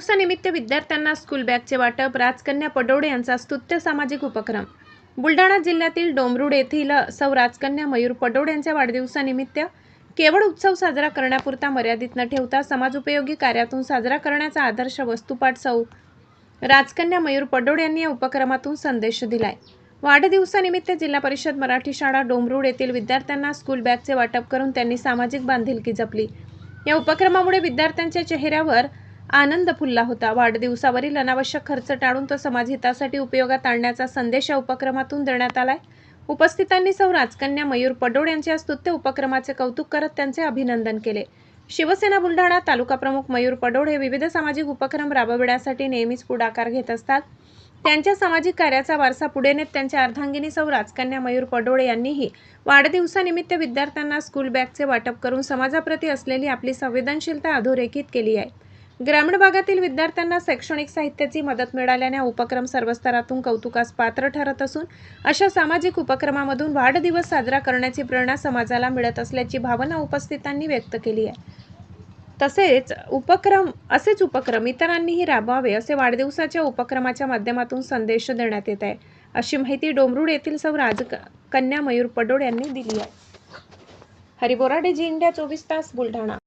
वाढदिवसानिमित्त विद्यार्थ्यांना स्कूल बॅगचे वाटप, राजकन्या पडोळे यांचा स्तुत्य सामाजिक उपक्रम। बुलढाणा जिल्ह्यातील डोंबरुड येथील सौ राजकन्या मयूर पडोळे यांच्या वाढदिवसानिमित्त केवळ उत्सव साजरा करण्यापुरता मर्यादित न ठेवता समाजोपयोगी कार्यातून साजरा करण्याचा आदर्श वस्तुपाठ सौ राजकन्या मयूर पडोळे यांनी या उपक्रमातून संदेश दिलाय। वाढदिवसानिमित्त जिल्हा परिषद मराठी शाळा डोंबरुड येथील विद्यार्थ्यांना स्कूल बॅगचे वाटप करून त्यांनी सामाजिक बांधिलकी जपली। या उपक्रमामुळे विद्यार्थ्यांच्या चेहऱ्यावर आनंद फुलला होता। वाढदिवसावरील अनावश्यक खर्च टाळून तो समाजहितासाठी उपयोगात आणण्याचा संदेश या उपक्रमातून देण्यात आलाय। उपस्थितांनी सौ राजकन्या मयूर पडोळे यांच्या स्तुत्य उपक्रमाचे कौतुक करत त्यांचे अभिनंदन केले। शिवसेना बुलढाणा तालुका प्रमुख मयूर पडोळे विविध सामाजिक उपक्रम राबविण्यासाठी नेहमीच पुढाकार घेत असतात। त्यांच्या सामाजिक कार्याचा वारसा पुढे नेत त्यांच्या अर्धांगिनी सौ राजकन्या मयूर पडोळे यांनीही वाढदिवसानिमित्त विद्यार्थ्यांना स्कूल बॅगचे वाटप करून समाजाप्रती असलेली आपली संवेदनशीलता अधोरेखित केली आहे। ग्रामीण भागातील विद्यार्थ्यांना शैक्षणिक साहित्याची मदत मिळाल्याने हा उपक्रम सर्व स्तरातून कौतुकास पात्र ठरत असून अशा सामाजिक उपक्रमामधून वाढदिवस साजरा करण्याची प्रेरणा समाजाला मिळत असल्याची भावना उपस्थितांनी व्यक्त केली आहे। असेच उपक्रम इतरांनीही राबवावे असे वाढदिवसाच्या उपक्रमाच्या माध्यमातून संदेश देण्यात येत आहे, अशी माहिती डोंबरुड येथील सौ राजकन्या मयूर पडोळे यांनी दिली आहे। हरी बोराडे, जी इंडिया 24 तास, बुलढाणा।